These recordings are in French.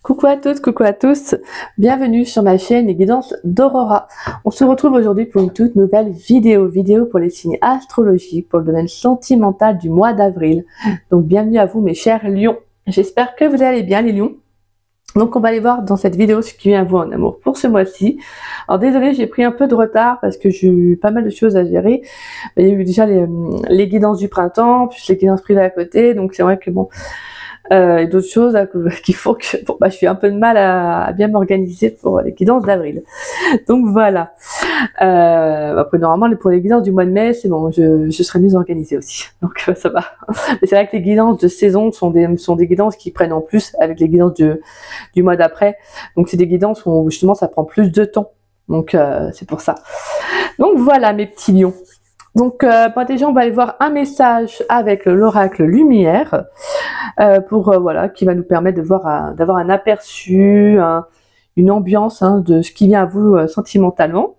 Coucou à toutes, coucou à tous, bienvenue sur ma chaîne Les Guidances d'Aurora. On se retrouve aujourd'hui pour une toute nouvelle vidéo pour les signes astrologiques, pour le domaine sentimental du mois d'avril. Donc bienvenue à vous mes chers lions, j'espère que vous allez bien les lions. Donc on va aller voir dans cette vidéo ce qui vient à vous en amour pour ce mois-ci. Alors désolé, j'ai pris un peu de retard parce que j'ai eu pas mal de choses à gérer. Il y a eu déjà les guidances du printemps, plus les guidances privées à côté, donc c'est vrai que bon... et d'autres choses qui font que je suis un peu de mal à bien m'organiser pour les guidances d'avril. Donc voilà. Après normalement pour les guidances du mois de mai, c'est bon, je serai mieux organisée aussi. Donc ça va. Mais c'est vrai que les guidances de saison sont des guidances qui prennent en plus avec les guidances du mois d'après. Donc c'est des guidances où justement ça prend plus de temps. Donc c'est pour ça. Donc voilà mes petits lions. Donc déjà on va aller voir un message avec l'oracle Lumière voilà, qui va nous permettre d'avoir un aperçu, une ambiance de ce qui vient à vous sentimentalement.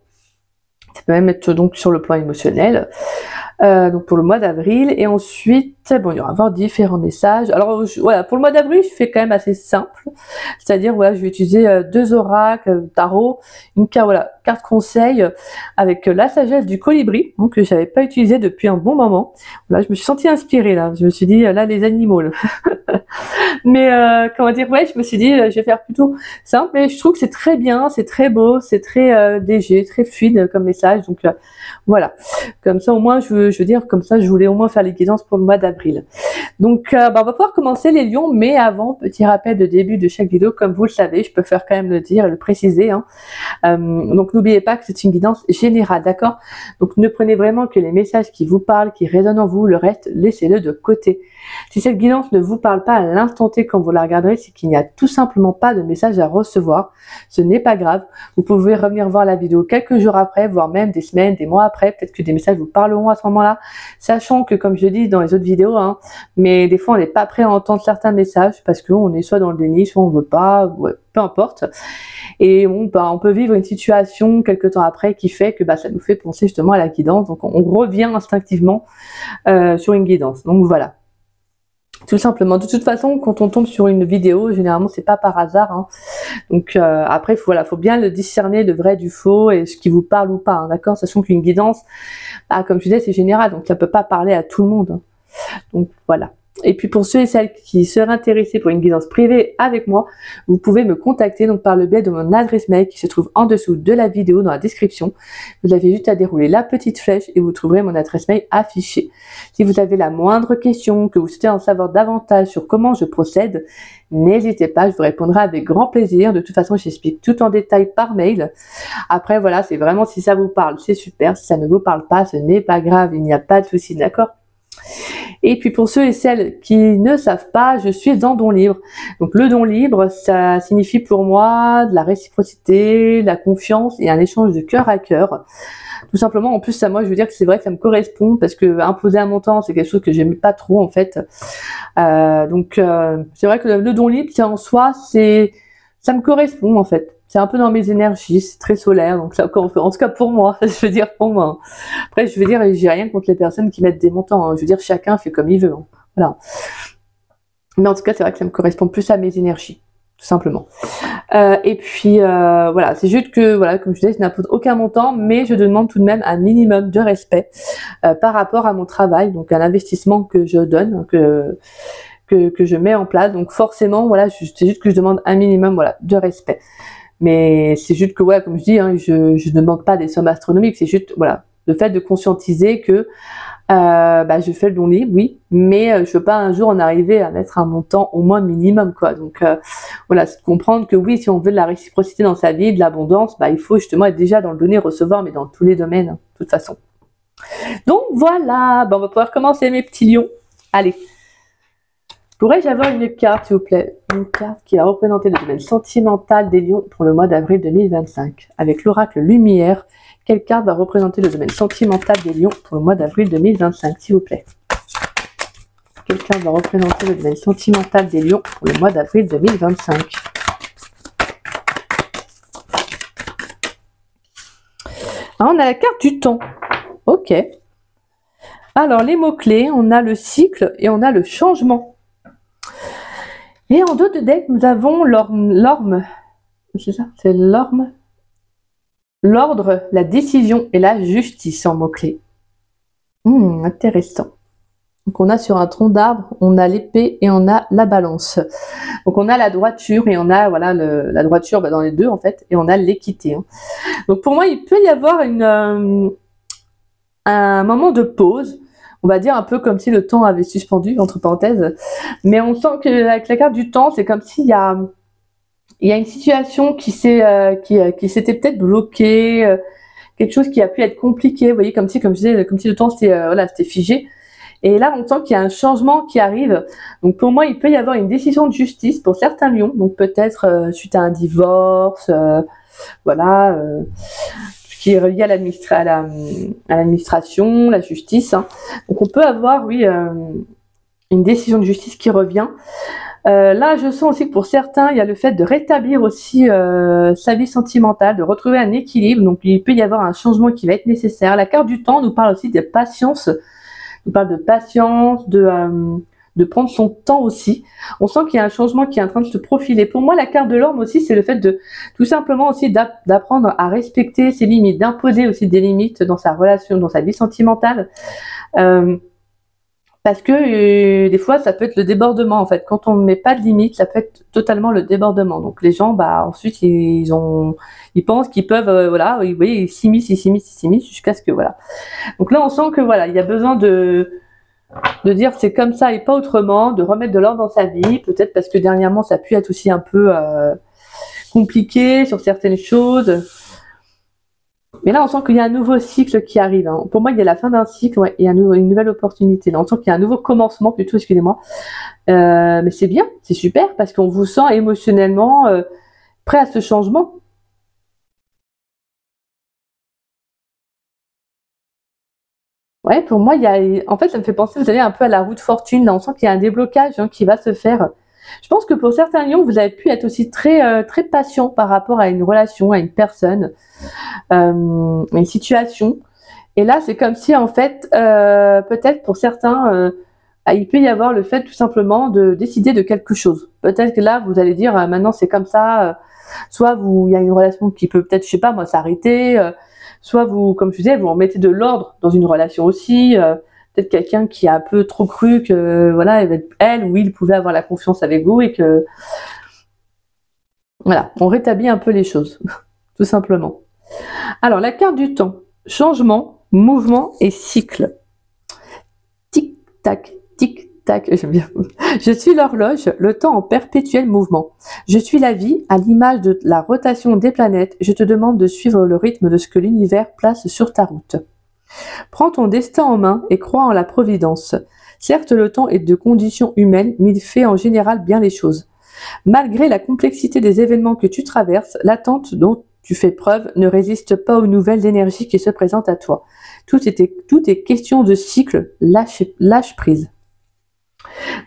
Ça peut même être donc sur le plan émotionnel. Donc pour le mois d'avril, et ensuite bon, il y aura différents messages. Alors voilà, pour le mois d'avril je fais quand même assez simple, c'est-à-dire voilà, je vais utiliser deux oracles tarot, une carte conseil avec la sagesse du colibri, donc que j'avais pas utilisé depuis un bon moment. Là je me suis sentie inspirée, là je me suis dit là les animaux là. Mais comment dire, ouais, je me suis dit je vais faire plutôt simple, et je trouve que c'est très bien, c'est très beau, c'est très léger, très fluide comme message. Donc voilà, comme ça au moins je veux dire, comme ça je voulais au moins faire les guidances pour le mois d'avril. Donc on va pouvoir commencer les lions, mais avant, petit rappel de début de chaque vidéo, comme vous le savez, je peux faire quand même le dire et le préciser. Donc n'oubliez pas que c'est une guidance générale, d'accord? Donc ne prenez vraiment que les messages qui vous parlent, qui résonnent en vous, le reste laissez-le de côté. Si cette guidance ne vous parle pas à l'instant T quand vous la regarderez, c'est qu'il n'y a tout simplement pas de message à recevoir. Ce n'est pas grave, vous pouvez revenir voir la vidéo quelques jours après, voire même des semaines, des mois après, peut-être que des messages vous parleront à ce moment-là, sachant que comme je dis dans les autres vidéos, mais des fois on n'est pas prêt à entendre certains messages parce qu'on est soit dans le déni, soit on veut pas, ouais, peu importe. Et bon, on peut vivre une situation quelques temps après qui fait que ça nous fait penser justement à la guidance, donc on revient instinctivement sur une guidance. Donc voilà. Tout simplement. De toute façon, quand on tombe sur une vidéo, généralement c'est pas par hasard. Donc après, faut bien le discerner, le vrai du faux et ce qui vous parle ou pas, d'accord? Sachant qu'une guidance, comme je disais, c'est général, donc ça peut pas parler à tout le monde. Donc voilà. Et puis pour ceux et celles qui seraient intéressés pour une guidance privée avec moi, vous pouvez me contacter donc par le biais de mon adresse mail qui se trouve en dessous de la vidéo dans la description. Vous avez juste à dérouler la petite flèche et vous trouverez mon adresse mail affichée. Si vous avez la moindre question, que vous souhaitez en savoir davantage sur comment je procède, n'hésitez pas, je vous répondrai avec grand plaisir. De toute façon, j'explique tout en détail par mail. Après voilà, c'est vraiment si ça vous parle, c'est super. Si ça ne vous parle pas, ce n'est pas grave, il n'y a pas de souci, d'accord? Et puis pour ceux et celles qui ne savent pas, je suis dans don libre. Donc le don libre, ça signifie pour moi de la réciprocité, de la confiance et un échange de cœur à cœur. Tout simplement, en plus ça, moi je veux dire que c'est vrai que ça me correspond parce que imposer un montant, c'est quelque chose que j'aime pas trop en fait. C'est vrai que le don libre, c'est en soi, ça me correspond en fait. C'est un peu dans mes énergies, c'est très solaire, donc ça, en tout cas pour moi, je veux dire pour moi. Après, je veux dire, j'ai rien contre les personnes qui mettent des montants. Je veux dire, chacun fait comme il veut. Voilà. Mais en tout cas, c'est vrai que ça me correspond plus à mes énergies, tout simplement. Et puis voilà, c'est juste que voilà, comme je disais, je n'impose aucun montant, mais je demande tout de même un minimum de respect par rapport à mon travail, donc un investissement que je donne, que je mets en place. Donc forcément, voilà, c'est juste que je demande un minimum, voilà, de respect. Mais c'est juste que, ouais, comme je dis, je ne demande pas des sommes astronomiques, c'est juste, voilà, le fait de conscientiser que je fais le don libre, oui, mais je veux pas un jour en arriver à mettre un montant au moins minimum, quoi. Donc voilà, c'est de comprendre que oui, si on veut de la réciprocité dans sa vie, de l'abondance, il faut justement être déjà dans le donner, recevoir, mais dans tous les domaines, de toute façon. Donc voilà, on va pouvoir commencer mes petits lions. Allez. Pourrais-je avoir une carte, s'il vous plaît? Une carte qui va représenter le domaine sentimental des lions pour le mois d'avril 2025. Avec l'oracle Lumière, quelle carte va représenter le domaine sentimental des lions pour le mois d'avril 2025, s'il vous plaît? Quelle carte va représenter le domaine sentimental des lions pour le mois d'avril 2025? On a la carte du temps. Ok. Alors, les mots-clés, on a le cycle et on a le changement. Et en dos de deck, nous avons l'orme. C'est ça, c'est l'orme. L'ordre, la décision et la justice en mots-clés. Intéressant. Donc on a sur un tronc d'arbre, on a l'épée et on a la balance. Donc on a la droiture et on a voilà la droiture dans les deux en fait, et on a l'équité. Hein. Donc pour moi, il peut y avoir un moment de pause. On va dire un peu comme si le temps avait suspendu, entre parenthèses. Mais on sent qu'avec la carte du temps, c'est comme s'il y a une situation qui s'était peut-être bloquée, quelque chose qui a pu être compliqué. Vous voyez, comme si le temps c'était figé. Et là, on sent qu'il y a un changement qui arrive. Donc pour moi, il peut y avoir une décision de justice pour certains lions. Donc peut-être suite à un divorce, voilà. Qui est relié à l'administration, la justice. Hein. Donc on peut avoir, oui, une décision de justice qui revient. Là, je sens aussi que pour certains, il y a le fait de rétablir aussi sa vie sentimentale, de retrouver un équilibre. Donc il peut y avoir un changement qui va être nécessaire. La carte du temps nous parle aussi de patience. Nous parle de patience, de prendre son temps aussi. On sent qu'il y a un changement qui est en train de se profiler. Pour moi, la carte de l'orme aussi, c'est le fait de tout simplement aussi d'apprendre à respecter ses limites, d'imposer aussi des limites dans sa relation, dans sa vie sentimentale. Parce que des fois, ça peut être le débordement en fait. Quand on ne met pas de limite, ça peut être totalement le débordement. Donc les gens, ensuite, ils pensent qu'ils peuvent, voilà, ils s'immiscent jusqu'à ce que voilà. Donc là, on sent que voilà, il y a besoin de dire c'est comme ça et pas autrement, de remettre de l'ordre dans sa vie. Peut-être parce que dernièrement, ça a pu être aussi un peu compliqué sur certaines choses. Mais là, on sent qu'il y a un nouveau cycle qui arrive. Hein. Pour moi, il y a la fin d'un cycle, ouais, et une nouvelle opportunité. Là, on sent qu'il y a un nouveau commencement, plutôt, excusez-moi. Mais c'est bien, c'est super, parce qu'on vous sent émotionnellement prêt à ce changement. Ouais, pour moi, en fait, ça me fait penser, vous savez, un peu à la roue de fortune. Là, on sent qu'il y a un déblocage qui va se faire. Je pense que pour certains lions, vous avez pu être aussi très, très patient par rapport à une relation, à une personne, à une situation. Et là, c'est comme si, en fait, peut-être pour certains, il peut y avoir le fait tout simplement de décider de quelque chose. Peut-être que là, vous allez dire, maintenant c'est comme ça, soit il y a une relation qui peut peut-être, je sais pas moi, s'arrêter, soit vous, comme je disais, vous remettez de l'ordre dans une relation aussi. Peut-être quelqu'un qui a un peu trop cru que, voilà, elle ou il pouvait avoir la confiance avec vous et que, voilà, on rétablit un peu les choses, tout simplement. Alors, la carte du temps, changement, mouvement et cycle. Tic-tac, tic-tac, j'aime bien. Je suis l'horloge, le temps en perpétuel mouvement. Je suis la vie, à l'image de la rotation des planètes. Je te demande de suivre le rythme de ce que l'univers place sur ta route. Prends ton destin en main et crois en la providence. Certes, le temps est de condition humaine, mais il fait en général bien les choses. Malgré la complexité des événements que tu traverses, l'attente dont tu fais preuve ne résiste pas aux nouvelles énergies qui se présentent à toi. Tout est question de cycle, lâche prise.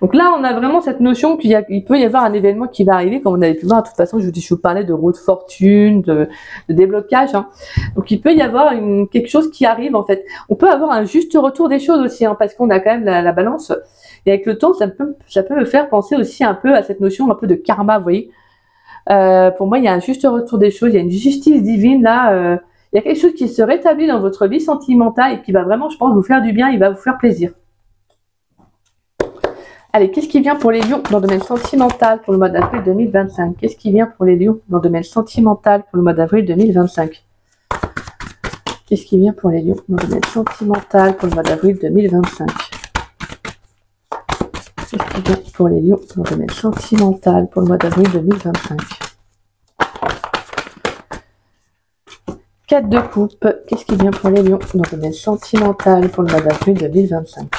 Donc là, on a vraiment cette notion qu'il peut y avoir un événement qui va arriver, comme on avait pu voir. De toute façon, je vous parlais de roue de fortune, de déblocage. Hein. Donc il peut y avoir quelque chose qui arrive en fait. On peut avoir un juste retour des choses aussi, hein, parce qu'on a quand même la balance. Et avec le temps, ça peut me faire penser aussi un peu à cette notion un peu de karma, vous voyez. Pour moi, il y a un juste retour des choses, il y a une justice divine là. Il y a quelque chose qui se rétablit dans votre vie sentimentale et qui va vraiment, je pense, vous faire du bien, il va vous faire plaisir. Allez, qu'est-ce qui vient pour les lions dans le domaine sentimental pour le mois d'avril 2025? Qu'est-ce qui vient pour les lions dans le domaine sentimental pour le mois d'avril 2025? Qu'est-ce qui vient pour les lions dans le domaine sentimental pour le mois d'avril 2025? Qu'est-ce qui vient pour les lions dans le domaine sentimental pour le mois d'avril 2025? 4 de coupe. Qu'est-ce qui vient pour les lions dans le domaine sentimental pour le mois d'avril 2025?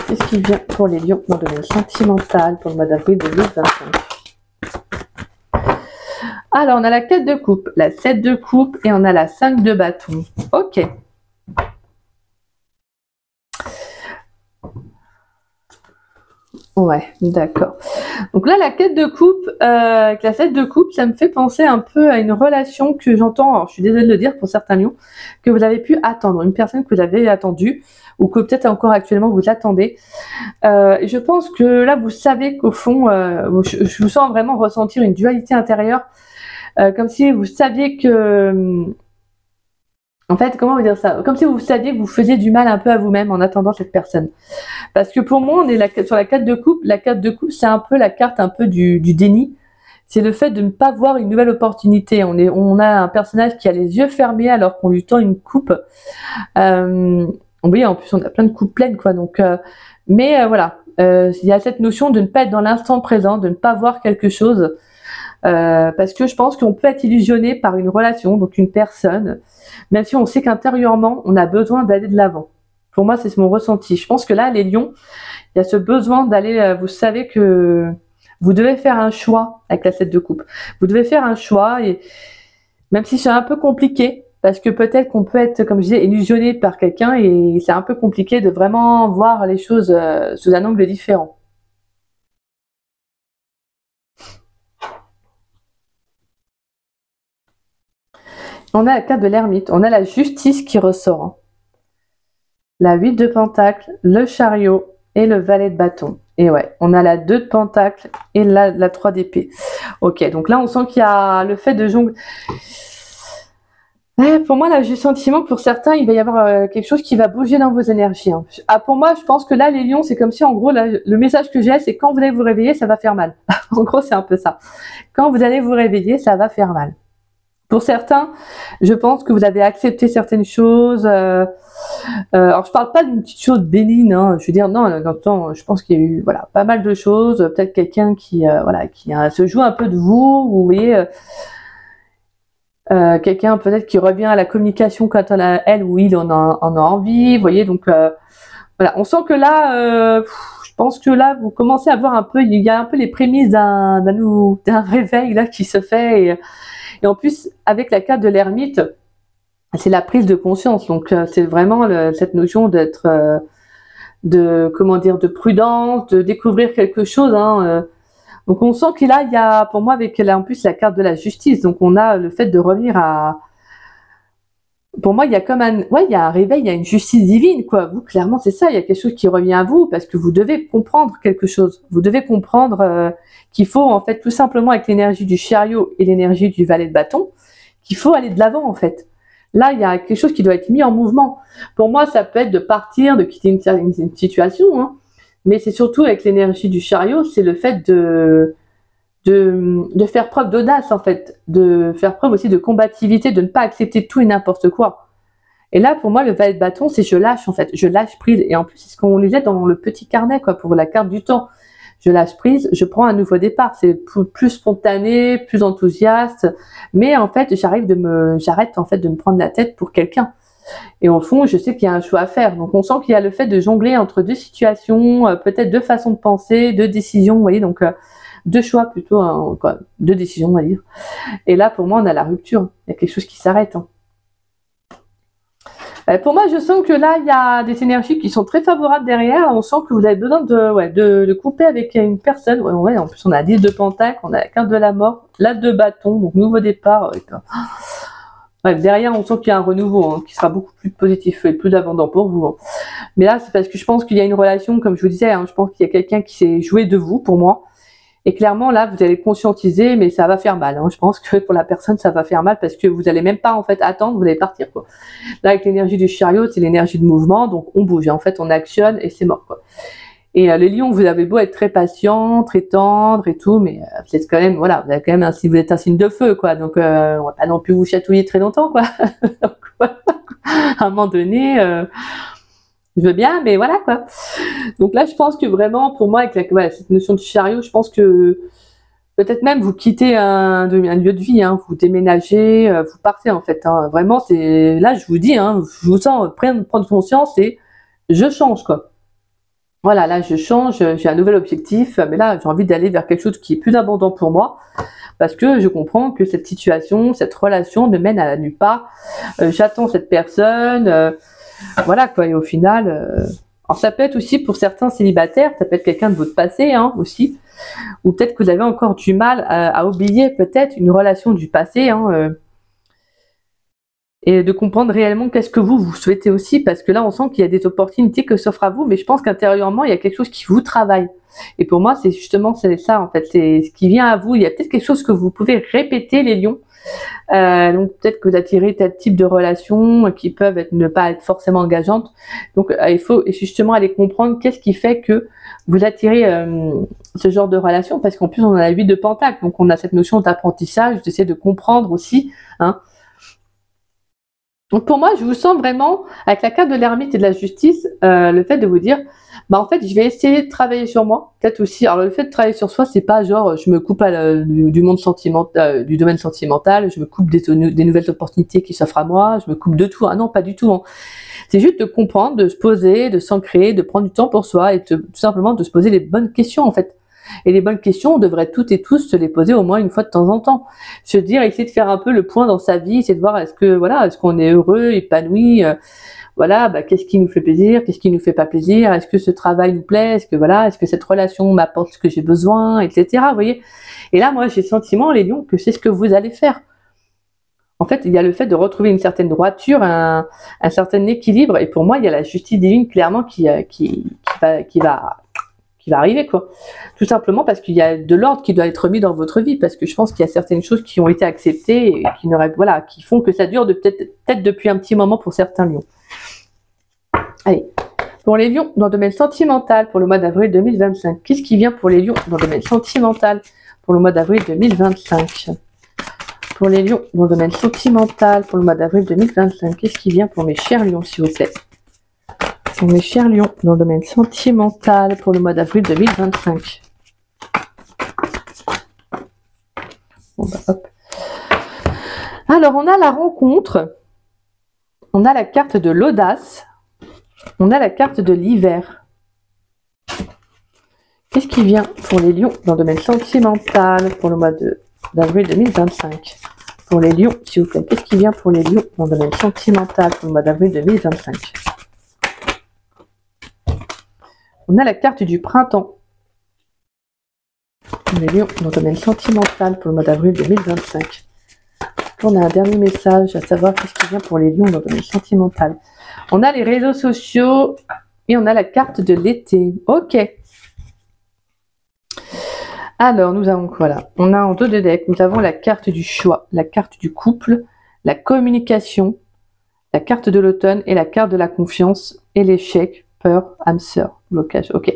Qu'est-ce qui vient pour les lions dans le domaine sentimental pour le mois d'avril 2025? Alors, on a la 4 de coupe, la 7 de coupe et on a la 5 de bâton. Ok. Ouais, d'accord. Donc là, la quête de coupe, avec la 7 de coupe, ça me fait penser un peu à une relation que j'entends, alors je suis désolée de le dire pour certains lions, que vous avez pu attendre, une personne que vous avez attendue, ou que peut-être encore actuellement vous attendez. Et je pense que là, vous savez qu'au fond, je vous sens vraiment ressentir une dualité intérieure, comme si vous saviez que... En fait, comment vous dire ça? Comme si vous saviez que vous faisiez du mal un peu à vous-même en attendant cette personne. Parce que pour moi, on est sur la carte de coupe. La carte de coupe, c'est un peu la carte un peu du déni. C'est le fait de ne pas voir une nouvelle opportunité. On a un personnage qui a les yeux fermés alors qu'on lui tend une coupe. Oui, en plus, on a plein de coupes pleines, quoi. Donc, voilà. Il y a cette notion de ne pas être dans l'instant présent, de ne pas voir quelque chose. Parce que je pense qu'on peut être illusionné par une relation, donc une personne, même si on sait qu'intérieurement, on a besoin d'aller de l'avant. Pour moi, c'est mon ressenti. Je pense que là, les lions, il y a ce besoin d'aller, vous savez que vous devez faire un choix avec la 7 de coupe. Vous devez faire un choix, et même si c'est un peu compliqué, parce que peut-être qu'on peut être, comme je disais, illusionné par quelqu'un, et c'est un peu compliqué de vraiment voir les choses sous un angle différent. On a la carte de l'ermite, on a la justice qui ressort, hein. La 8 de pentacle, le chariot et le valet de bâton. Et ouais, on a la 2 de pentacle et la 3 d'épée. Ok, donc là on sent qu'il y a le fait de jongler. Ouais, pour moi, là, j'ai le sentiment que pour certains, il va y avoir quelque chose qui va bouger dans vos énergies, hein. Ah, pour moi, je pense que là, les lions, c'est comme si, en gros, là, le message que j'ai, c'est quand vous allez vous réveiller, ça va faire mal. En gros, c'est un peu ça. Quand vous allez vous réveiller, ça va faire mal. Pour certains, je pense que vous avez accepté certaines choses. Alors, je parle pas d'une petite chose bénigne, hein. Je veux dire, non, dans le temps, je pense qu'il y a eu, voilà, pas mal de choses. Peut-être quelqu'un qui, voilà, qui se joue un peu de vous. Vous voyez, quelqu'un peut-être qui revient à la communication quand elle ou il en a envie. Vous voyez, donc voilà, on sent que là, je pense que là, vous commencez à voir un peu, il y a un peu les prémices d'un réveil là qui se fait. Et en plus, avec la carte de l'ermite, c'est la prise de conscience. Donc, c'est vraiment cette notion d'être, comment dire, de prudence, de découvrir quelque chose, hein. Donc, on sent qu'il y a, pour moi, avec là, en plus la carte de la justice. Donc, on a le fait de revenir à... Pour moi, il y a comme il y a un réveil, il y a une justice divine, quoi. Vous, clairement, c'est ça. Il y a quelque chose qui revient à vous parce que vous devez comprendre quelque chose. Vous devez comprendre qu'il faut, en fait, tout simplement avec l'énergie du chariot et l'énergie du valet de bâton, qu'il faut aller de l'avant, en fait. Là, il y a quelque chose qui doit être mis en mouvement. Pour moi, ça peut être de partir, de quitter une situation, hein. Mais c'est surtout avec l'énergie du chariot, c'est le fait de faire preuve d'audace, en fait, de faire preuve aussi de combativité, de ne pas accepter tout et n'importe quoi. Et là, pour moi, le valet de bâton, c'est je lâche, en fait, je lâche prise. Et en plus, c'est ce qu'on lisait dans le petit carnet, quoi, pour la carte du temps. Je lâche prise, je prends un nouveau départ. C'est plus spontané, plus enthousiaste. Mais en fait, j'arrête en fait de me prendre la tête pour quelqu'un. Et au fond, je sais qu'il y a un choix à faire. Donc, on sent qu'il y a le fait de jongler entre deux situations, peut-être deux façons de penser, deux décisions, vous voyez, donc deux choix plutôt, hein, quoi, deux décisions, on va dire. Et là, pour moi, on a la rupture. Il y a quelque chose qui s'arrête, hein. Pour moi, je sens que là, il y a des énergies qui sont très favorables derrière. On sent que vous avez besoin de couper avec une personne. Ouais, en plus, on a 10 de pentacle, on a la carte de la mort, l'as de bâton, donc nouveau départ. Ouais, derrière, on sent qu'il y a un renouveau, hein, qui sera beaucoup plus positif et plus abondant pour vous, hein. Mais là, c'est parce que je pense qu'il y a une relation, comme je vous disais, hein, je pense qu'il y a quelqu'un qui s'est joué de vous, pour moi. Et clairement, là, vous allez conscientiser, mais ça va faire mal, hein. Je pense que pour la personne, ça va faire mal parce que vous allez même pas, en fait, attendre, vous allez partir, quoi. Là, avec l'énergie du chariot, c'est l'énergie de mouvement, donc on bouge. En fait, on actionne et c'est mort, quoi. Et les lions, vous avez beau être très patient, très tendre et tout, mais vous êtes quand même, voilà, vous avez quand même vous êtes un signe de feu, quoi. Donc, on va pas non plus vous chatouiller très longtemps, quoi. Donc, voilà. À un moment donné, je veux bien, mais voilà, quoi. Donc là, je pense que vraiment, pour moi, avec cette notion de chariot, je pense que peut-être même vous quittez un lieu de vie, hein, vous déménagez, vous partez, en fait, hein. Vraiment, c'est là, je vous dis, hein, je vous sens prendre conscience et je change, quoi. Voilà, là, je change, j'ai un nouvel objectif, mais là, j'ai envie d'aller vers quelque chose qui est plus abondant pour moi, parce que je comprends que cette situation, cette relation ne mène à nulle part. J'attends cette personne, voilà, quoi, et au final, Alors ça peut être aussi pour certains célibataires, ça peut être quelqu'un de votre passé hein, aussi, ou peut-être que vous avez encore du mal à oublier peut-être une relation du passé, hein, et de comprendre réellement qu'est-ce que vous souhaitez aussi, parce que là on sent qu'il y a des opportunités que s'offrent à vous, mais je pense qu'intérieurement il y a quelque chose qui vous travaille. Et pour moi c'est justement ça en fait, c'est ce qui vient à vous. Il y a peut-être quelque chose que vous pouvez répéter les lions. Donc peut-être que vous attirez tel type de relations qui peuvent ne pas être forcément engageantes. Donc il faut justement aller comprendre qu'est-ce qui fait que vous attirez ce genre de relation, parce qu'en plus on a la 8 de Pentacle, donc on a cette notion d'apprentissage, d'essayer de comprendre aussi. Hein. Donc pour moi, je vous sens vraiment, avec la carte de l'ermite et de la justice, le fait de vous dire, bah en fait, je vais essayer de travailler sur moi, peut-être aussi. Alors le fait de travailler sur soi, c'est pas genre, je me coupe du monde sentimental, du domaine sentimental, je me coupe des nouvelles opportunités qui s'offrent à moi, je me coupe de tout. Ah non, pas du tout. Hein. C'est juste de comprendre, de se poser, de s'ancrer, de prendre du temps pour soi et tout simplement de se poser les bonnes questions en fait. Et les bonnes questions, on devrait toutes et tous se les poser au moins une fois de temps en temps. Se dire, essayer de faire un peu le point dans sa vie, essayer de voir est-ce qu'on est heureux, épanoui, voilà, bah, qu'est-ce qui nous fait plaisir, qu'est-ce qui nous fait pas plaisir, est-ce que ce travail nous plaît, est-ce que cette relation m'apporte ce que j'ai besoin, etc. Vous voyez. Et là, moi, j'ai le sentiment, les lions, que c'est ce que vous allez faire. En fait, il y a le fait de retrouver une certaine droiture, un certain équilibre, et pour moi, il y a la justice divine clairement qui va arriver, quoi. Tout simplement parce qu'il y a de l'ordre qui doit être mis dans votre vie, parce que je pense qu'il y a certaines choses qui ont été acceptées et qui font que ça dure peut-être depuis un petit moment pour certains lions. Allez, pour les lions dans le domaine sentimental pour le mois d'avril 2025, qu'est-ce qui vient pour les lions dans le domaine sentimental pour le mois d'avril 2025? Pour les lions dans le domaine sentimental pour le mois d'avril 2025, qu'est-ce qui vient pour mes chers lions, s'il vous plaît? Pour mes chers lions, dans le domaine sentimental, pour le mois d'avril 2025. Bon bah hop. Alors, on a la rencontre, on a la carte de l'audace, on a la carte de l'hiver. Qu'est-ce qui vient pour les lions dans le domaine sentimental, pour le mois d'avril 2025? Pour les lions, s'il vous plaît, qu'est-ce qui vient pour les lions dans le domaine sentimental, pour le mois d'avril 2025? On a la carte du printemps. Les lions dans le domaine sentimental pour le mois d'avril 2025. On a un dernier message, à savoir qu'est-ce qui vient pour les lions dans le domaine sentimental. On a les réseaux sociaux et on a la carte de l'été. Ok. Alors, nous avons quoi là? On a en dos de deck, nous avons la carte du choix, la carte du couple, la communication, la carte de l'automne et la carte de la confiance et l'échec, peur, âme sœur, blocage. Ok.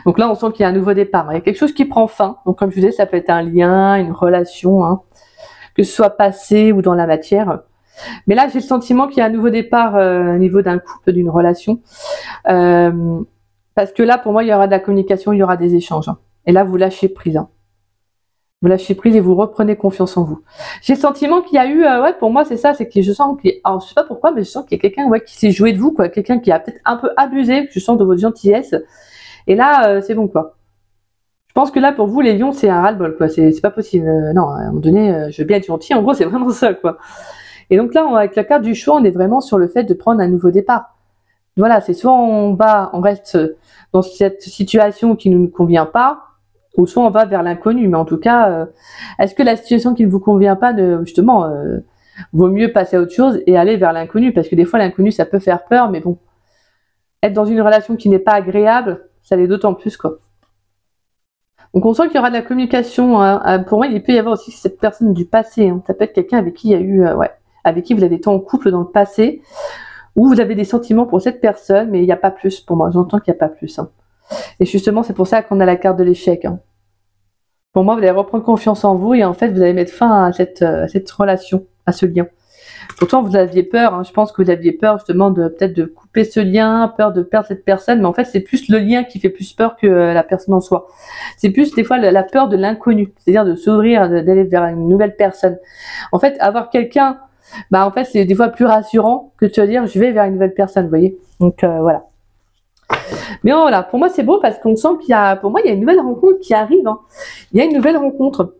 Donc là, on sent qu'il y a un nouveau départ. Il y a quelque chose qui prend fin. Donc comme je vous disais, ça peut être un lien, une relation, hein, que ce soit passé ou dans la matière. Mais là, j'ai le sentiment qu'il y a un nouveau départ au niveau d'un couple, d'une relation. Parce que là, pour moi, il y aura de la communication, il y aura des échanges. Hein. Et là, vous lâchez prise. Hein. Vous lâchez prise et vous reprenez confiance en vous. J'ai le sentiment qu'il y a eu, ouais, pour moi, c'est ça, c'est que je sens alors je sais pas pourquoi, mais je sens qu'il y a quelqu'un, ouais, qui s'est joué de vous, quoi, quelqu'un qui a peut-être un peu abusé, je sens de votre gentillesse. Et là, c'est bon, quoi. Je pense que là, pour vous, les lions, c'est un ras-le-bol, quoi. C'est pas possible. Non, à un moment donné, je veux bien être gentil. En gros, c'est vraiment ça, quoi. Et donc là, avec la carte du choix, on est vraiment sur le fait de prendre un nouveau départ. Voilà, c'est soit on reste dans cette situation qui ne nous convient pas, ou soit on va vers l'inconnu. Mais en tout cas, est-ce que la situation qui ne vous convient pas, justement, vaut mieux passer à autre chose et aller vers l'inconnu? Parce que des fois, l'inconnu, ça peut faire peur, mais bon, être dans une relation qui n'est pas agréable, ça l'est d'autant plus, quoi. Donc on sent qu'il y aura de la communication. Hein. Pour moi, il peut y avoir aussi cette personne du passé. Hein. Ça peut être quelqu'un avec qui il y a eu, avec qui vous avez été en couple dans le passé, ou vous avez des sentiments pour cette personne, mais il n'y a pas plus pour moi. J'entends qu'il n'y a pas plus. Hein. Et justement, c'est pour ça qu'on a la carte de l'échec. Hein. Pour moi, vous allez reprendre confiance en vous et en fait, vous allez mettre fin à cette relation, à ce lien. Pourtant, vous aviez peur. Hein. Je pense que vous aviez peur justement peut-être de couper ce lien, peur de perdre cette personne. Mais en fait, c'est plus le lien qui fait plus peur que la personne en soi. C'est plus des fois la peur de l'inconnu, c'est-à-dire de s'ouvrir, d'aller vers une nouvelle personne. En fait, avoir quelqu'un, bah en fait, c'est des fois plus rassurant que de se dire je vais vers une nouvelle personne, vous voyez. Donc voilà. Mais voilà, pour moi c'est beau parce qu'on sent qu'il y a, pour moi, il y a une nouvelle rencontre qui arrive. Hein. Il y a une nouvelle rencontre.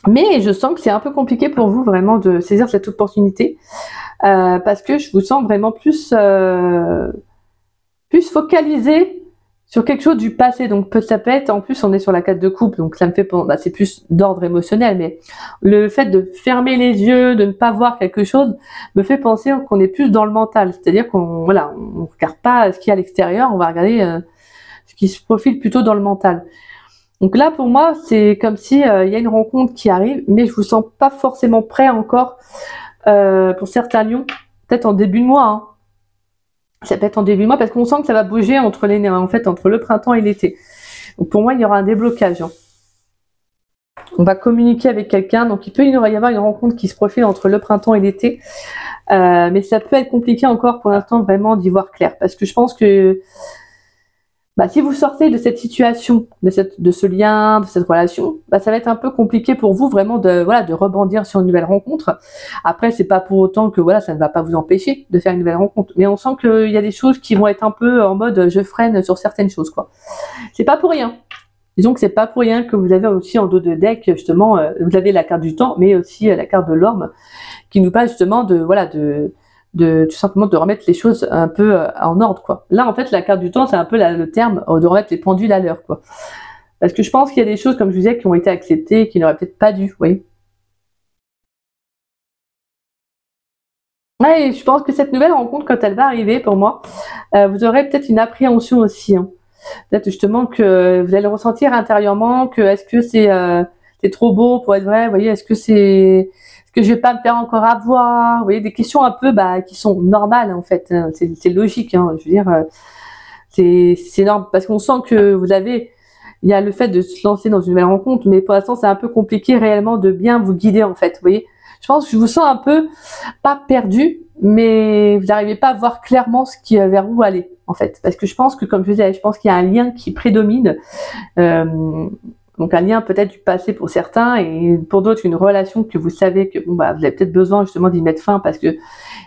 Mais je sens que c'est un peu compliqué pour vous vraiment de saisir cette opportunité parce que je vous sens vraiment plus plus focalisé sur quelque chose du passé. Donc ça peut être, en plus on est sur la carte de coupe, donc ça me fait, bah, c'est plus d'ordre émotionnel, mais le fait de fermer les yeux, de ne pas voir quelque chose, me fait penser qu'on est plus dans le mental. C'est-à-dire qu'on voilà, on regarde pas ce qu'il y a à l'extérieur, on va regarder ce qui se profile plutôt dans le mental. Donc là, pour moi, c'est comme si il y a une rencontre qui arrive, mais je vous sens pas forcément prêt encore pour certains lions, peut-être en début de mois. Hein. Ça peut être en début de mois parce qu'on sent que ça va bouger entre entre le printemps et l'été. Donc pour moi, il y aura un déblocage. Hein. On va communiquer avec quelqu'un, donc il peut y avoir une rencontre qui se profile entre le printemps et l'été, mais ça peut être compliqué encore pour l'instant vraiment d'y voir clair, parce que je pense que bah, si vous sortez de cette situation, de ce lien, de cette relation, bah, ça va être un peu compliqué pour vous vraiment de rebondir sur une nouvelle rencontre. Après, c'est pas pour autant que voilà, ça ne va pas vous empêcher de faire une nouvelle rencontre, mais on sent qu'il y a des choses qui vont être un peu en mode je freine sur certaines choses, quoi. C'est pas pour rien. Disons que c'est pas pour rien que vous avez aussi en dos de deck justement, vous avez la carte du temps, mais aussi la carte de l'orme, qui nous parle justement tout simplement de remettre les choses un peu en ordre, quoi. Là, en fait, la carte du temps, c'est un peu le terme de remettre les pendules à l'heure, quoi. Parce que je pense qu'il y a des choses, comme je vous disais, qui ont été acceptées et qui n'auraient peut-être pas dû, vous voyez. Ouais, et je pense que cette nouvelle rencontre, quand elle va arriver, pour moi, vous aurez peut-être une appréhension aussi, hein. Peut-être justement que vous allez le ressentir intérieurement, que est-ce que c'est trop beau pour être vrai, vous voyez, est-ce que je vais pas me faire encore avoir, vous voyez, des questions un peu qui sont normales en fait, hein. C'est logique, hein, je veux dire, c'est énorme parce qu'on sent que il y a le fait de se lancer dans une nouvelle rencontre, mais pour l'instant c'est un peu compliqué réellement de bien vous guider en fait, vous voyez. Je pense que je vous sens un peu pas perdu, mais vous n'arrivez pas à voir clairement vers où aller en fait, parce que je pense que comme je disais, je pense qu'il y a un lien qui prédomine. Donc un lien peut-être du passé pour certains et pour d'autres une relation que vous savez que vous avez peut-être besoin justement d'y mettre fin parce que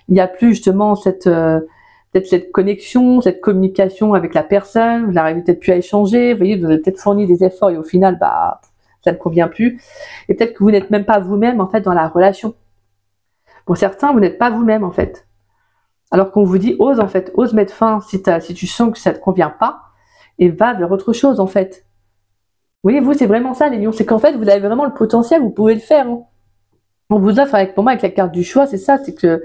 il n'y a plus justement peut-être cette connexion, cette communication avec la personne, vous n'arrivez peut-être plus à échanger, vous voyez, vous avez peut-être fourni des efforts et au final ça ne convient plus et peut-être que vous n'êtes même pas vous-même en fait dans la relation. Pour certains, vous n'êtes pas vous-même en fait. Alors qu'on vous dit ose mettre fin si tu sens que ça ne te convient pas et va vers autre chose en fait. Oui, vous, c'est vraiment ça, les lions. C'est qu'en fait, vous avez vraiment le potentiel, vous pouvez le faire. Hein. On vous offre, pour moi, avec la carte du choix, c'est ça, c'est que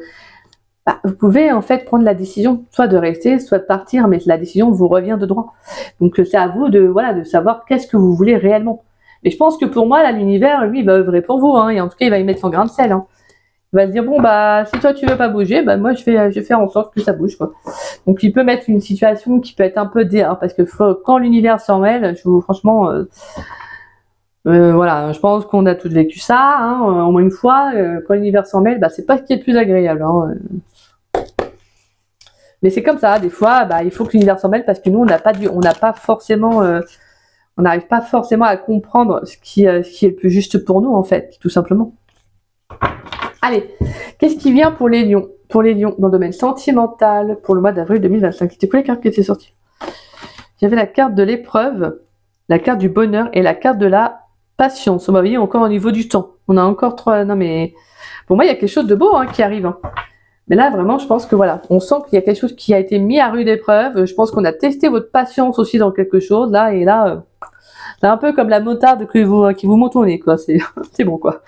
vous pouvez en fait prendre la décision, soit de rester, soit de partir, mais la décision vous revient de droit. Donc, c'est à vous de savoir qu'est-ce que vous voulez réellement. Et je pense que pour moi, là, l'univers, lui, il va œuvrer pour vous, hein, et en tout cas, il va y mettre son grain de sel. Hein. Il va se dire, bon, si toi, tu veux pas bouger, moi, je vais faire en sorte que ça bouge, quoi. Donc, il peut mettre une situation qui peut être un peu parce que quand l'univers s'en mêle, franchement, voilà, je pense qu'on a tous vécu ça, hein, au moins une fois, quand l'univers s'en mêle, c'est pas ce qui est le plus agréable, hein. Mais c'est comme ça, des fois, il faut que l'univers s'en mêle parce que nous, on n'arrive pas forcément à comprendre ce qui est le plus juste pour nous, en fait, tout simplement. Allez, qu'est-ce qui vient pour les lions? Pour les lions, dans le domaine sentimental, pour le mois d'avril 2025. C'était quoi les cartes qui étaient sorties? J'avais la carte de l'épreuve, la carte du bonheur et la carte de la patience. Vous voyez, encore au niveau du temps. On a encore 3... Non mais, pour moi, il y a quelque chose de beau qui arrive. Hein. Mais là, vraiment, je pense que voilà, on sent qu'il y a quelque chose qui a été mis à rude épreuve. Je pense qu'on a testé votre patience aussi dans quelque chose. Là, et là, c'est un peu comme la motarde qui vous monte au nez, quoi. C'est bon, quoi.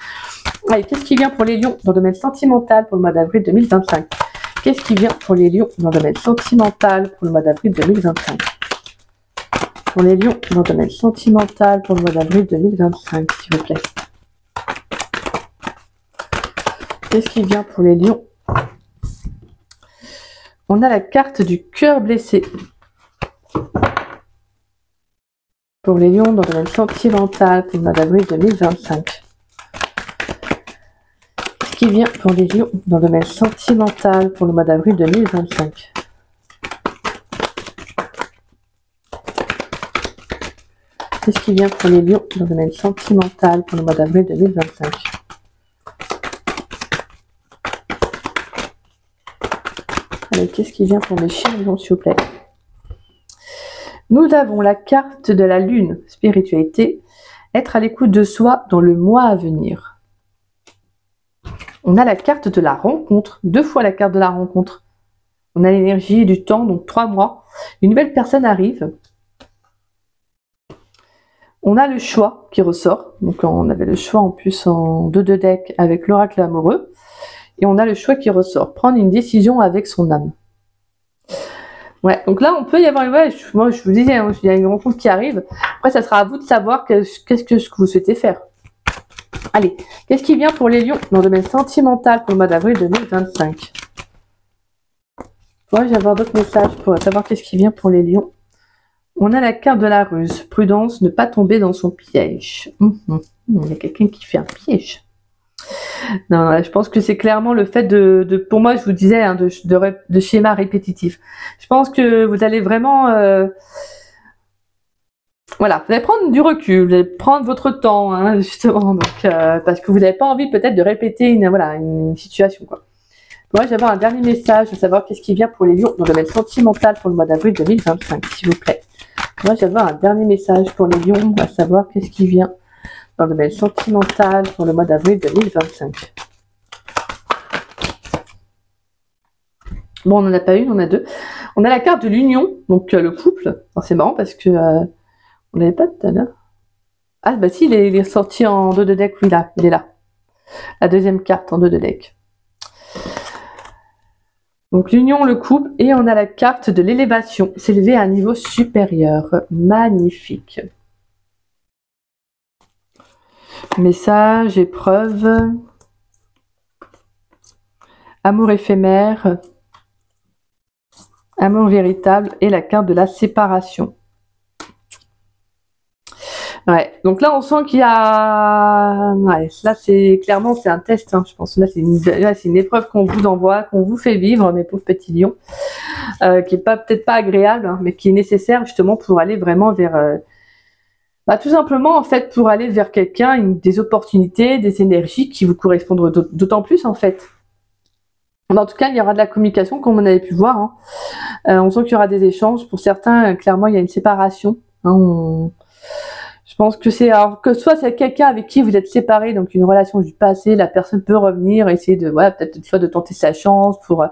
Allez, qu'est-ce qui vient pour les lions dans le domaine sentimental pour le mois d'avril 2025? Qu'est-ce qui vient pour les lions dans le domaine sentimental pour le mois d'avril 2025? Pour les lions dans le domaine sentimental pour le mois d'avril 2025, s'il vous plaît. Qu'est-ce qui vient pour les lions? On a la carte du cœur blessé. Pour les lions dans le domaine sentimental pour le mois d'avril 2025. Qu'est-ce qui vient pour les lions dans le domaine sentimental pour le mois d'avril 2025? Qu'est-ce qui vient pour les lions dans le domaine sentimental pour le mois d'avril 2025? Allez, qu'est-ce qui vient pour mes chers lions, s'il vous plaît? Nous avons la carte de la lune, spiritualité, être à l'écoute de soi dans le mois à venir. On a la carte de la rencontre, 2 fois la carte de la rencontre. On a l'énergie du temps, donc 3 mois. Une nouvelle personne arrive. On a le choix qui ressort. Donc on avait le choix en plus en 2 de deck avec l'oracle amoureux. Et on a le choix qui ressort. Prendre une décision avec son âme. Ouais, donc là on peut y avoir, ouais, moi je vous disais, hein, il y a une rencontre qui arrive. Après ça sera à vous de savoir qu'est-ce que vous souhaitez faire. Allez, qu'est-ce qui vient pour les lions dans le domaine sentimental pour le mois d'avril 2025? Pourrais-y avoir d'autres messages pour savoir qu'est-ce qui vient pour les lions? On a la carte de la ruse. Prudence, ne pas tomber dans son piège. Il y a quelqu'un qui fait un piège. Non, je pense que c'est clairement le fait pour moi, je vous disais, hein, de schéma répétitif. Je pense que vous allez vraiment... voilà, vous allez prendre du recul, vous allez prendre votre temps, hein, justement, donc, parce que vous n'avez pas envie peut-être de répéter une situation, quoi. Moi, j'avais un dernier message, de savoir qu'est-ce qui vient pour les lions dans le domaine sentimental pour le mois d'avril 2025, s'il vous plaît. Moi, j'avais un dernier message pour les lions, à savoir qu'est-ce qui vient dans le domaine sentimental pour le mois d'avril 2025. Bon, on n'en a pas une, on a deux. On a la carte de l'union, donc le couple. C'est marrant parce que on n'avait pas tout à l'heure. Ah, bah si, il est sorti en 2 de deck, oui, là, il est là. La deuxième carte en 2 de deck. Donc l'union, le couple, et on a la carte de l'élévation, s'élever à un niveau supérieur. Magnifique. Message, épreuve, amour éphémère, amour véritable et la carte de la séparation. Ouais, donc là on sent qu'il y a... Ouais, là c'est clairement c'est un test, hein, je pense. Là c'est une épreuve qu'on vous envoie, qu'on vous fait vivre, mes pauvres petits lions, qui est peut-être pas agréable, hein, mais qui est nécessaire justement pour aller vraiment vers... tout simplement en fait pour aller vers quelqu'un, des opportunités, des énergies qui vous correspondent d'autant plus en fait. En tout cas, il y aura de la communication comme on avait pu voir. Hein. On sent qu'il y aura des échanges. Pour certains, clairement, il y a une séparation. Hein, Je pense que c'est, alors que soit c'est quelqu'un avec qui vous êtes séparés, donc une relation du passé, la personne peut revenir, essayer de, voilà, peut-être soit de tenter sa chance pour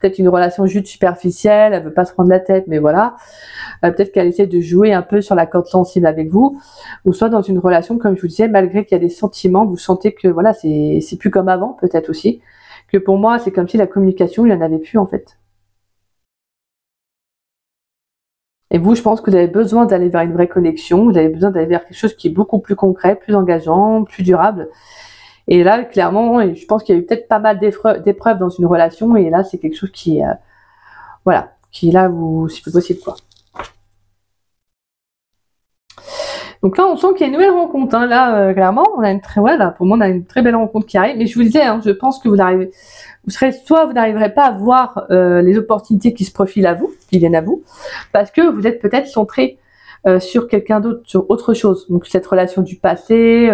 peut-être une relation juste superficielle, elle veut pas se prendre la tête, mais voilà. Peut-être qu'elle essaie de jouer un peu sur la corde sensible avec vous, ou soit dans une relation, comme je vous disais, malgré qu'il y a des sentiments, vous sentez que voilà, c'est plus comme avant, peut-être aussi. Que pour moi, c'est comme si la communication, il n'y en avait plus en fait. Et vous, je pense que vous avez besoin d'aller vers une vraie connexion, vous avez besoin d'aller vers quelque chose qui est beaucoup plus concret, plus engageant, plus durable. Et là, clairement, je pense qu'il y a eu peut-être pas mal d'épreuves dans une relation, et là, c'est quelque chose qui, voilà, qui là, c'est plus possible, quoi. Donc là, on sent qu'il y a une nouvelle rencontre. Hein. Là, clairement, on a une très, voilà, pour moi, on a une très belle rencontre qui arrive. Mais je vous disais, hein, je pense que vous n'arriverez pas à voir les opportunités qui se profilent à vous, qui viennent à vous, parce que vous êtes peut-être centré sur quelqu'un d'autre, sur autre chose. Donc cette relation du passé,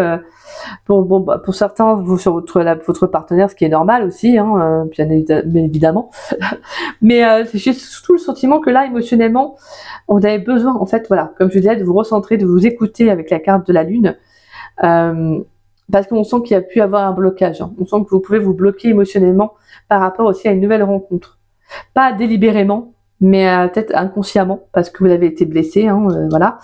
pour certains, vous sur votre partenaire, ce qui est normal aussi, hein, bien évidemment. Mais j'ai surtout le sentiment que là, émotionnellement, vous avez besoin, en fait, voilà, comme je disais, de vous recentrer, de vous écouter avec la carte de la lune, parce qu'on sent qu'il y a pu avoir un blocage. Hein. On sent que vous pouvez vous bloquer émotionnellement par rapport aussi à une nouvelle rencontre. Pas délibérément, mais peut-être inconsciemment, parce que vous avez été blessé, hein, voilà.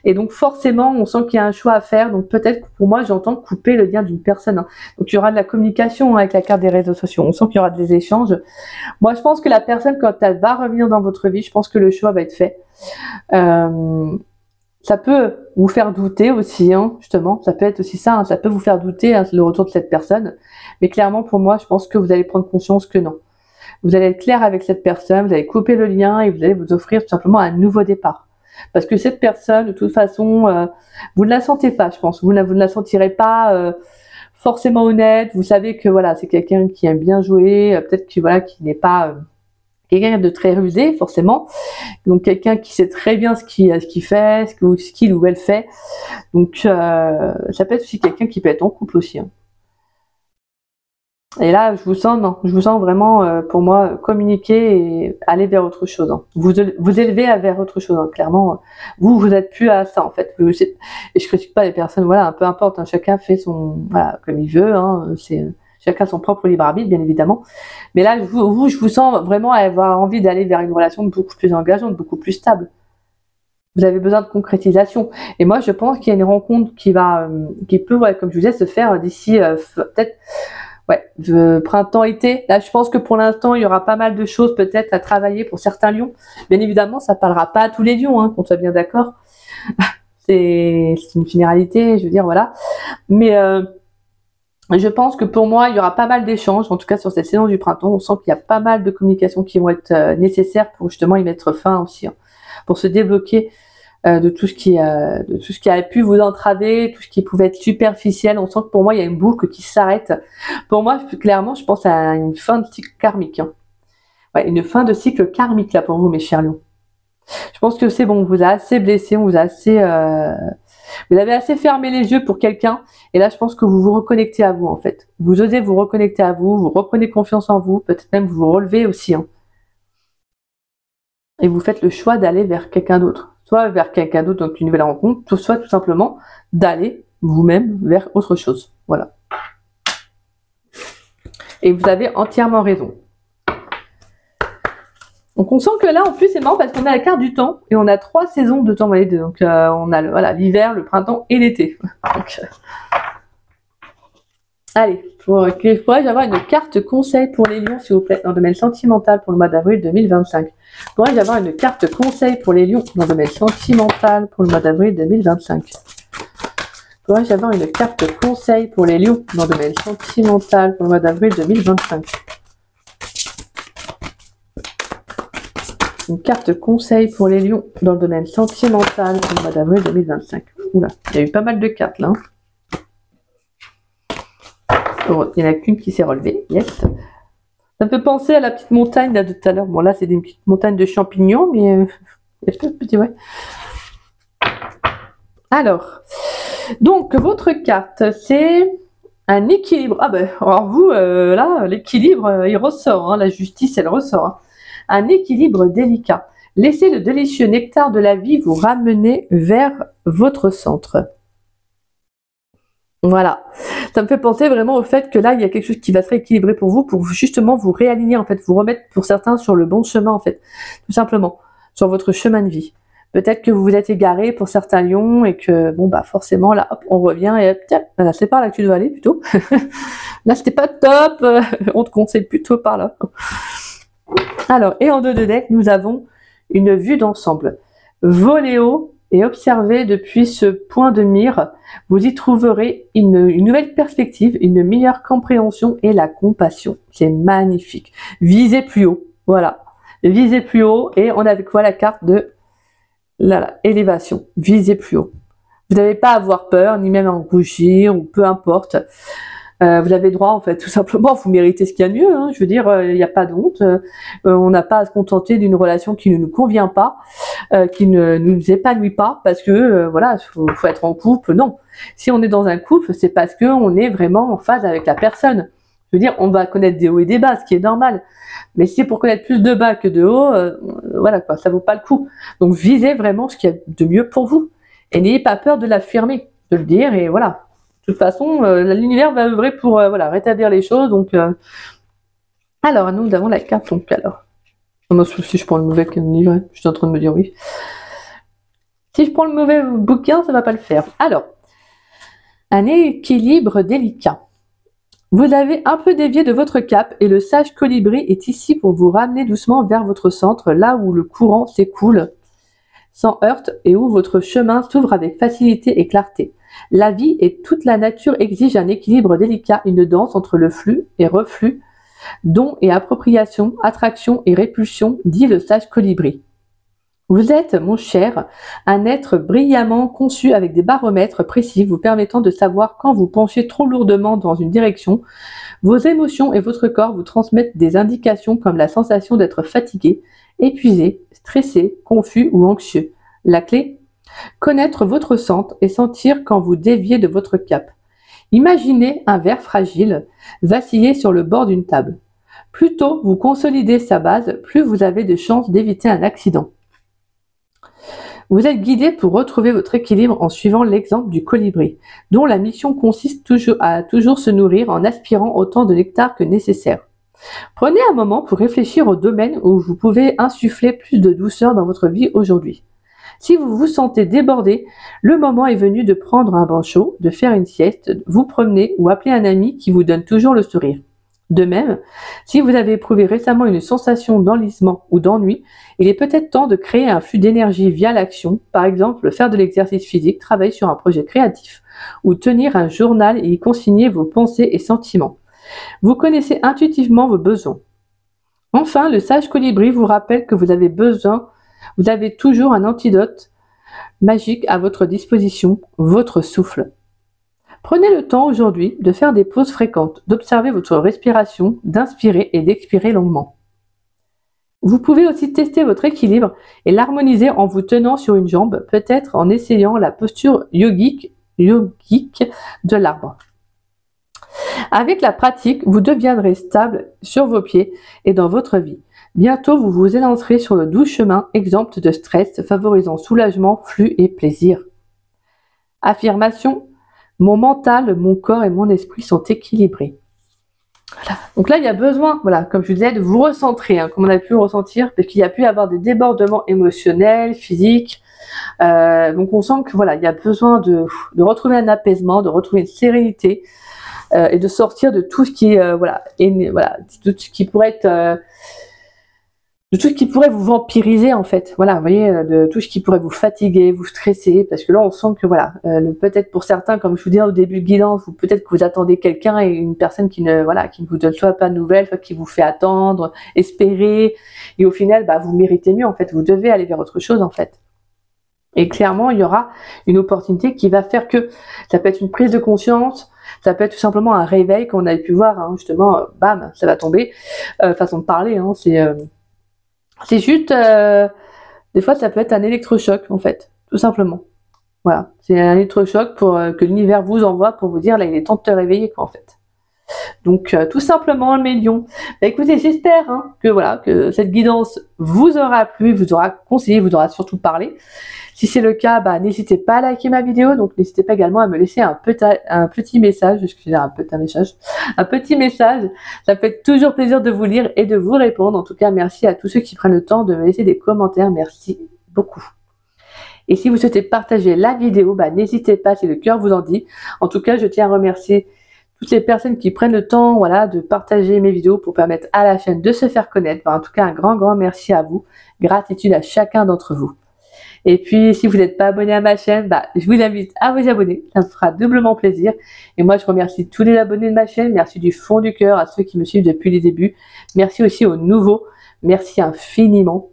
Et donc forcément, on sent qu'il y a un choix à faire. Donc peut-être que pour moi, j'entends couper le lien d'une personne. Hein. Donc il y aura de la communication avec la carte des réseaux sociaux. On sent qu'il y aura des échanges. Moi, je pense que la personne, quand elle va revenir dans votre vie, je pense que le choix va être fait. Ça peut vous faire douter aussi, hein, justement. Ça peut être aussi ça. Hein, ça peut vous faire douter, hein, le retour de cette personne. Mais clairement, pour moi, je pense que vous allez prendre conscience que non. Vous allez être clair avec cette personne, vous allez couper le lien et vous allez vous offrir tout simplement un nouveau départ. Parce que cette personne, de toute façon, vous ne la sentez pas, je pense. Vous ne la sentirez pas forcément honnête. Vous savez que voilà, c'est quelqu'un qui aime bien jouer, peut-être que voilà, qui n'est pas quelqu'un de très rusé, forcément. Donc quelqu'un qui sait très bien ce qu'il fait, ce qu'il ou elle fait. Donc ça peut être aussi quelqu'un qui peut être en couple aussi. Hein. Et là, je vous sens vraiment, pour moi, communiquer et aller vers autre chose. Hein. Vous élever vers autre chose. Hein. Clairement, vous êtes plus à ça en fait. Et je critique pas les personnes. Voilà, peu importe. Hein, chacun fait son, voilà, comme il veut. Hein, chacun son propre libre arbitre, bien évidemment. Mais là, je vous sens vraiment avoir envie d'aller vers une relation beaucoup plus engageante, beaucoup plus stable. Vous avez besoin de concrétisation. Et moi, je pense qu'il y a une rencontre qui peut, ouais, comme je vous disais, se faire d'ici peut-être printemps-été. Là, je pense que pour l'instant, il y aura pas mal de choses peut-être à travailler pour certains lions. Bien évidemment, ça parlera pas à tous les lions, qu'on soit bien d'accord. C'est une généralité, je veux dire, voilà. Mais je pense que pour moi, il y aura pas mal d'échanges, en tout cas sur cette saison du printemps. On sent qu'il y a pas mal de communications qui vont être nécessaires pour justement y mettre fin aussi, pour se débloquer de tout ce qui a pu vous entraver, tout ce qui pouvait être superficiel. On sent que pour moi, il y a une boucle qui s'arrête. Pour moi, clairement, je pense à une fin de cycle karmique. Ouais, une fin de cycle karmique là pour vous, mes chers lions. Je pense que c'est bon, on vous a assez blessé, on vous a assez... vous avez assez fermé les yeux pour quelqu'un, et là je pense que vous vous reconnectez à vous en fait. Vous osez vous reconnecter à vous, vous reprenez confiance en vous, peut-être même vous vous relevez aussi. Et vous faites le choix d'aller vers quelqu'un d'autre. Soit vers quelqu'un d'autre, donc une nouvelle rencontre, soit tout simplement d'aller vous-même vers autre chose. Voilà. Et vous avez entièrement raison. Donc on sent que là, en plus, c'est marrant parce qu'on a la carte du temps et on a 3 saisons de temps. Donc on a l'hiver, le printemps et l'été. Allez, pourrais-je avoir une carte conseil pour les lions, s'il vous plaît, dans le domaine sentimental pour le mois d'avril 2025? Pourrais-je avoir une carte conseil pour les lions dans le domaine sentimental pour le mois d'avril 2025? Pourrais-je avoir une carte conseil pour les lions dans le domaine sentimental pour le mois d'avril 2025? Une carte conseil pour les lions dans le domaine sentimental pour le mois d'avril 2025. Oula, il y a eu pas mal de cartes là. Oh, il n'y en a qu'une qui s'est relevée. Yes. Ça me fait penser à la petite montagne là de tout à l'heure. Bon là c'est une petite montagne de champignons, mais il y a plein de petits, ouais. Alors, donc votre carte, c'est un équilibre. Ah ben, alors vous, là, l'équilibre, il ressort, la justice, elle ressort. Un équilibre délicat. Laissez le délicieux nectar de la vie vous ramener vers votre centre. Voilà. Ça me fait penser vraiment au fait que là, il y a quelque chose qui va se rééquilibrer pour vous, pour justement vous réaligner, en fait, vous remettre pour certains sur le bon chemin, en fait, tout simplement, sur votre chemin de vie. Peut-être que vous vous êtes égaré pour certains lions et que, bon, bah, forcément, là, hop, on revient et tiens, c'est par là que tu dois aller, plutôt. Là, c'était pas top, on te conseille plutôt par là. Alors, et en dos de deck, nous avons une vue d'ensemble. Volez haut et observez depuis ce point de mire. Vous y trouverez une nouvelle perspective, une meilleure compréhension et la compassion. C'est magnifique. Visez plus haut. Voilà. Visez plus haut et on a quoi la carte de élévation. Visez plus haut. Vous n'avez pas à avoir peur, ni même à en rougir, ou peu importe. Vous avez droit, en fait, tout simplement, vous méritez ce qu'il y a de mieux, je veux dire, il n'y a pas de honte, on n'a pas à se contenter d'une relation qui ne nous convient pas, qui ne nous épanouit pas, parce que, voilà, faut être en couple, non. Si on est dans un couple, c'est parce qu'on est vraiment en phase avec la personne. Je veux dire, on va connaître des hauts et des bas, ce qui est normal. Mais si c'est pour connaître plus de bas que de hauts, voilà, quoi, ça vaut pas le coup. Donc, visez vraiment ce qu'il y a de mieux pour vous. Et n'ayez pas peur de l'affirmer, de le dire, et voilà. De toute façon, l'univers va œuvrer pour voilà, rétablir les choses. Donc, alors, nous avons la carte. Donc, alors, si je prends le mauvais livre, je suis en train de me dire oui. Si je prends le mauvais bouquin, ça va pas le faire. Alors, un équilibre délicat. Vous avez un peu dévié de votre cap et le sage colibri est ici pour vous ramener doucement vers votre centre, là où le courant s'écoule sans heurte et où votre chemin s'ouvre avec facilité et clarté. La vie et toute la nature exigent un équilibre délicat, une danse entre le flux et reflux, don et appropriation, attraction et répulsion, dit le sage colibri. Vous êtes, mon cher, un être brillamment conçu avec des baromètres précis vous permettant de savoir quand vous penchez trop lourdement dans une direction. Vos émotions et votre corps vous transmettent des indications comme la sensation d'être fatigué, épuisé, stressé, confus ou anxieux. La clé ? Connaître votre centre et sentir quand vous déviez de votre cap. Imaginez un verre fragile vaciller sur le bord d'une table. Plus tôt vous consolidez sa base, plus vous avez de chances d'éviter un accident. Vous êtes guidé pour retrouver votre équilibre en suivant l'exemple du colibri, dont la mission consiste à toujours se nourrir en aspirant autant de nectar que nécessaire. Prenez un moment pour réfléchir au domaine où vous pouvez insuffler plus de douceur dans votre vie aujourd'hui. Si vous vous sentez débordé, le moment est venu de prendre un bain chaud, de faire une sieste, vous promener ou appeler un ami qui vous donne toujours le sourire. De même, si vous avez éprouvé récemment une sensation d'enlisement ou d'ennui, il est peut-être temps de créer un flux d'énergie via l'action, par exemple faire de l'exercice physique, travailler sur un projet créatif ou tenir un journal et y consigner vos pensées et sentiments. Vous connaissez intuitivement vos besoins. Enfin, le sage colibri vous rappelle que vous avez toujours un antidote magique à votre disposition, votre souffle. Prenez le temps aujourd'hui de faire des pauses fréquentes, d'observer votre respiration, d'inspirer et d'expirer longuement. Vous pouvez aussi tester votre équilibre et l'harmoniser en vous tenant sur une jambe, peut-être en essayant la posture yogique de l'arbre. Avec la pratique, vous deviendrez stable sur vos pieds et dans votre vie. Bientôt, vous vous élancerez sur le doux chemin exempt de stress, favorisant soulagement, flux et plaisir. Affirmation: mon mental, mon corps et mon esprit sont équilibrés. Voilà. Donc là, il y a besoin, voilà, comme je vous disais, de vous recentrer, comme on a pu le ressentir, parce qu'il y a pu y avoir des débordements émotionnels, physiques. Donc on sent que voilà, il y a besoin de retrouver un apaisement, de retrouver une sérénité et de sortir de tout ce qui de tout ce qui pourrait être de tout ce qui pourrait vous vampiriser en fait, voilà, vous voyez, de tout ce qui pourrait vous fatiguer, vous stresser, parce que là on sent que voilà, peut-être pour certains, comme je vous disais au début de guidance, peut-être que vous attendez quelqu'un et une personne qui ne vous donne soit pas de nouvelles, soit qui vous fait attendre, espérer, et au final, vous méritez mieux en fait, vous devez aller vers autre chose en fait. Et clairement, il y aura une opportunité qui va faire que ça peut être une prise de conscience, ça peut être tout simplement un réveil, qu'on a pu voir, justement, bam, ça va tomber, façon de parler, c'est juste, des fois ça peut être un électrochoc en fait, tout simplement. Voilà, c'est un électrochoc pour que l'univers vous envoie pour vous dire là il est temps de te réveiller quoi en fait. Donc tout simplement mes lions. Écoutez, j'espère que cette guidance vous aura plu, vous aura conseillé, vous aura surtout parlé. Si c'est le cas, n'hésitez pas à liker ma vidéo, donc n'hésitez pas également à me laisser un petit message, un petit message, ça me fait toujours plaisir de vous lire et de vous répondre. En tout cas, merci à tous ceux qui prennent le temps de me laisser des commentaires, merci beaucoup. Et si vous souhaitez partager la vidéo, n'hésitez pas si le cœur vous en dit. En tout cas, je tiens à remercier toutes les personnes qui prennent le temps de partager mes vidéos pour permettre à la chaîne de se faire connaître. En tout cas, un grand merci à vous. Gratitude à chacun d'entre vous. Et puis, si vous n'êtes pas abonné à ma chaîne, je vous invite à vous abonner. Ça me fera doublement plaisir. Et moi, je remercie tous les abonnés de ma chaîne. Merci du fond du cœur à ceux qui me suivent depuis les débuts. Merci aussi aux nouveaux. Merci infiniment.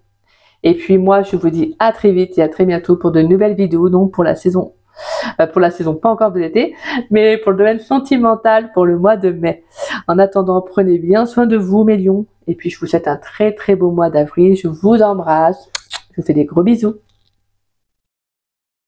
Et puis, moi, je vous dis à très vite et à très bientôt pour de nouvelles vidéos. Donc, pour la saison pas encore de l'été, mais pour le domaine sentimental pour le mois de mai. En attendant, prenez bien soin de vous, mes lions. Et puis, je vous souhaite un très beau mois d'avril. Je vous embrasse. Je vous fais des gros bisous.